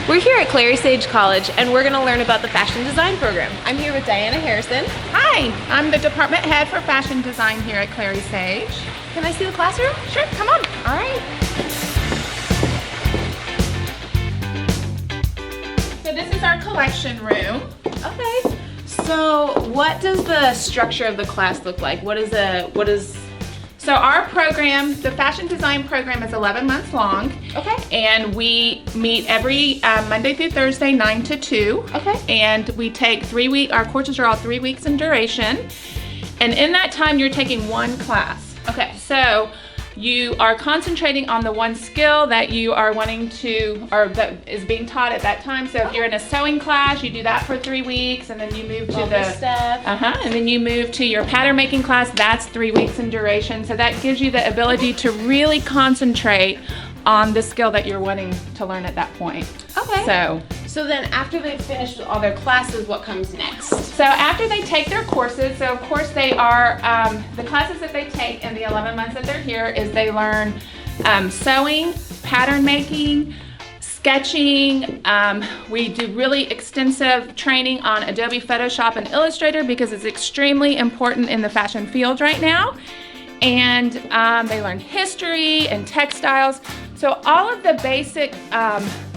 We're here at Clary Sage College and we're going to learn about the fashion design program. I'm here with Diana Harrison. Hi, I'm the department head for fashion design here at Clary Sage. Can I see the classroom? Sure, come on. All right. So this is our collection room. Okay. So what does the structure of the class look like? So our program, the fashion design program, is 11 months long. Okay. And we meet every Monday through Thursday, 9 to 2. Okay. And we take our courses are all 3 weeks in duration. And in that time, you're taking one class. Okay. So you are concentrating on the one skill that you are wanting to, or that is being taught at that time. So if you're in a sewing class, you do that for 3 weeks, and then you move to and then you move to your pattern making class. That's 3 weeks in duration. So that gives you the ability to really concentrate on the skill that you're wanting to learn at that point. Okay. So then after they've finished all their classes, what comes next? So after they take their courses, so of course they are, the classes that they take in the 11 months that they're here is they learn sewing, pattern making, sketching. We do really extensive training on Adobe Photoshop and Illustrator because it's extremely important in the fashion field right now. And they learn history and textiles. So all of the basic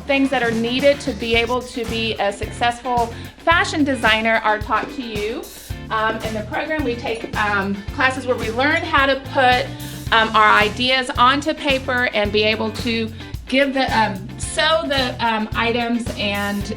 things that are needed to be able to be a successful fashion designer are taught to you. In the program, we take classes where we learn how to put our ideas onto paper and be able to give sew the items and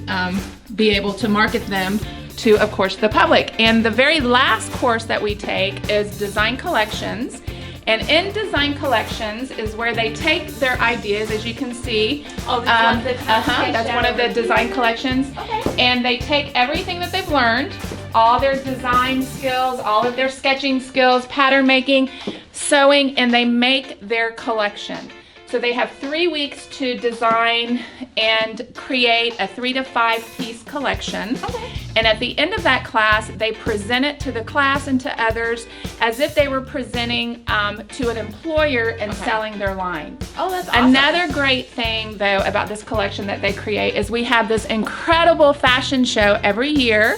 be able to market them to, of course, the public. And the very last course that we take is Design Collections. And in Design Collections is where they take their ideas, as you can see. Oh, that's one of the Design Collections. Okay. And they take everything that they've learned, all their design skills, all of their sketching skills, pattern making, sewing, and they make their collection. So they have 3 weeks to design and create a 3 to 5 piece collection. Okay. And at the end of that class, they present it to the class and to others as if they were presenting to an employer and selling their line. Oh, that's awesome. Another great thing, though, about this collection that they create is we have this incredible fashion show every year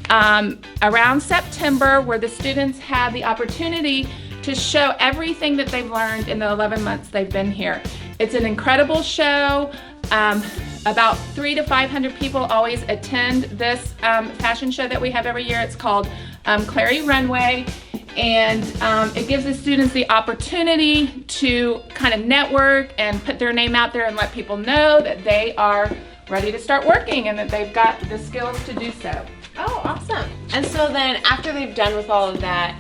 around September where the students have the opportunity to show everything that they've learned in the 11 months they've been here. It's an incredible show. About 300 to 500 people always attend this fashion show that we have every year. It's called Clary Runway, and it gives the students the opportunity to kind of network and put their name out there and let people know that they are ready to start working and that they've got the skills to do so. Oh, awesome. And so then after they've done with all of that,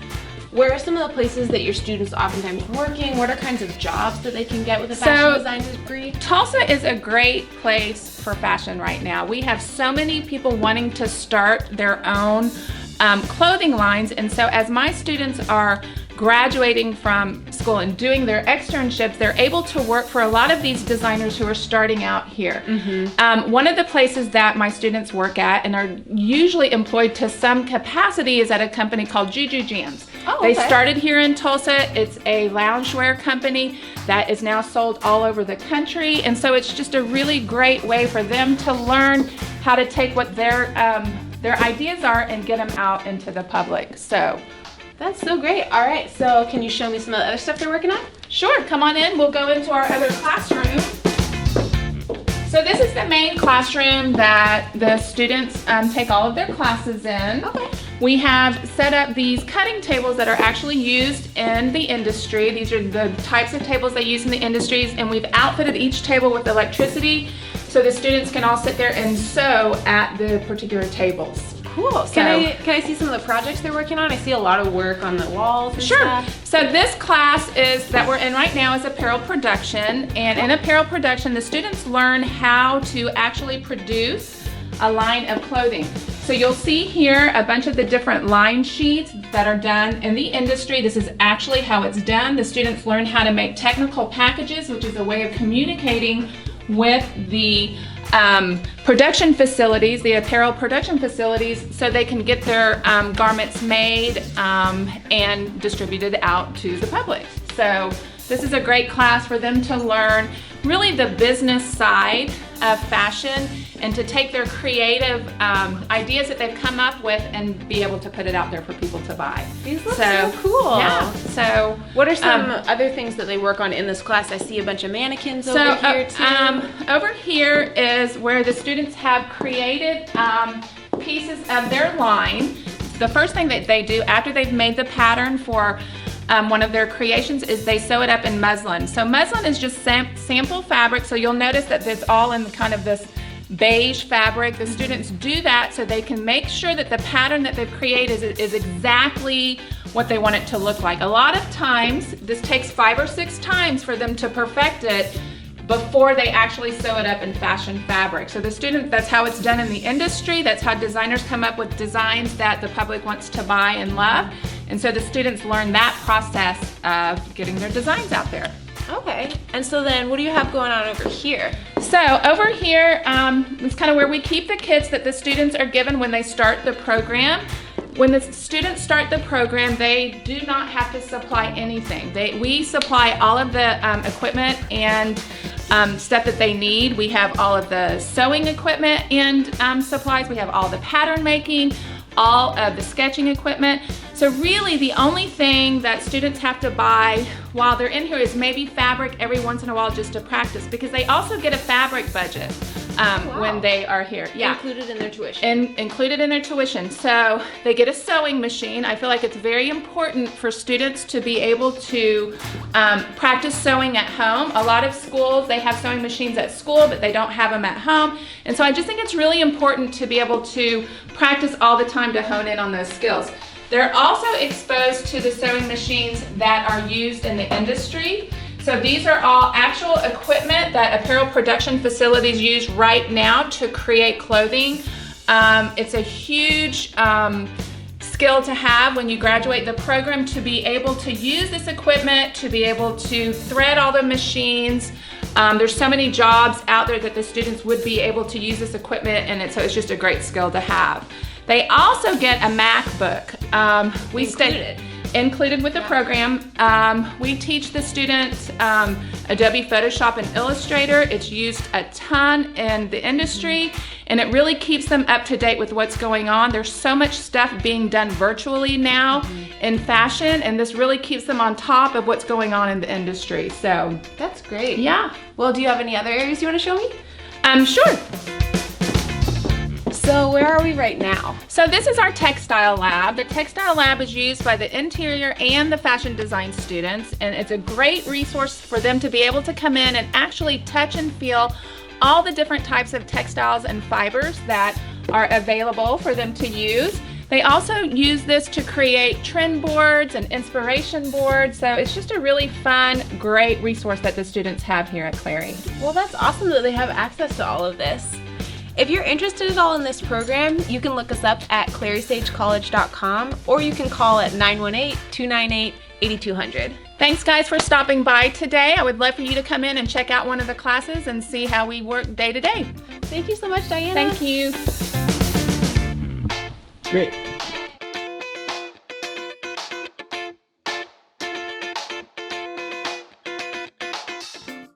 where are some of the places that your students oftentimes working? What are kinds of jobs that they can get with a fashion design degree? Tulsa is a great place for fashion right now. We have so many people wanting to start their own clothing lines, and so as my students are graduating from school and doing their externships, they're able to work for a lot of these designers who are starting out here. Mm-hmm. One of the places that my students work at and are usually employed to some capacity is at a company called Juju Jams. Oh, okay. They started here in Tulsa. It's a loungewear company that is now sold all over the country, and so it's just a really great way for them to learn how to take what their ideas are and get them out into the public. So that's so great. All right, so can you show me some of the other stuff they're working on? Sure, come on in. We'll go into our other classroom. So this is the main classroom that the students take all of their classes in. Okay. We have set up these cutting tables that are actually used in the industry. These are the types of tables they use in the industries, and we've outfitted each table with electricity so the students can all sit there and sew at the particular tables. Cool. Can I see some of the projects they're working on? I see a lot of work on the walls and Sure. stuff. So this class that we're in right now is apparel production, and in apparel production, the students learn how to actually produce a line of clothing. So you'll see here a bunch of the different line sheets that are done in the industry. This is actually how it's done. The students learn how to make technical packages, which is a way of communicating with the production facilities, the apparel production facilities, so they can get their garments made and distributed out to the public. So this is a great class for them to learn really the business side of fashion and to take their creative ideas that they've come up with and be able to put it out there for people to buy. These look so cool. Yeah. So what are some other things that they work on in this class? I see a bunch of mannequins over here too. Over here is where the students have created pieces of their line. The first thing that they do after they've made the pattern for one of their creations is they sew it up in muslin. So muslin is just sample fabric, so you'll notice that it's all in kind of this beige fabric. The students do that so they can make sure that the pattern that they've created is exactly what they want it to look like. A lot of times, this takes 5 or 6 times for them to perfect it before they actually sew it up in fashion fabric. So the student, that's how it's done in the industry. That's how designers come up with designs that the public wants to buy and love. And so the students learn that process of getting their designs out there. Okay, and so then what do you have going on over here? So over here is kind of where we keep the kits that the students are given when they start the program. When the students start the program, they do not have to supply anything. We supply all of the equipment and stuff that they need. We have all of the sewing equipment and supplies. We have all the pattern making, all of the sketching equipment. So really the only thing that students have to buy while they're in here is maybe fabric every once in a while just to practice, because they also get a fabric budget when they are here. Yeah. Included in their tuition. Included in their tuition. So they get a sewing machine. I feel like it's very important for students to be able to practice sewing at home. A lot of schools, they have sewing machines at school, but they don't have them at home. And so I just think it's really important to be able to practice all the time to hone in on those skills. They're also exposed to the sewing machines that are used in the industry. So these are all actual equipment that apparel production facilities use right now to create clothing. It's a huge skill to have when you graduate the program, to be able to use this equipment, to be able to thread all the machines. There's so many jobs out there that the students would be able to use this equipment, and so it's just a great skill to have. They also get a MacBook. Included with the program. We teach the students Adobe Photoshop and Illustrator. It's used a ton in the industry, and it really keeps them up to date with what's going on. There's so much stuff being done virtually now in fashion, and this really keeps them on top of what's going on in the industry. So that's great. Yeah. Well, do you have any other areas you want to show me? Sure. So where are we right now? So this is our textile lab. The textile lab is used by the interior and the fashion design students, and it's a great resource for them to be able to come in and actually touch and feel all the different types of textiles and fibers that are available for them to use. They also use this to create trend boards and inspiration boards, so it's just a really fun, great resource that the students have here at Clary. Well, that's awesome that they have access to all of this. If you're interested at all in this program, you can look us up at clarysagecollege.com, or you can call at 918-298-8200. Thanks guys for stopping by today. I would love for you to come in and check out one of the classes and see how we work day to day. Thank you so much, Diana. Thank you. Great.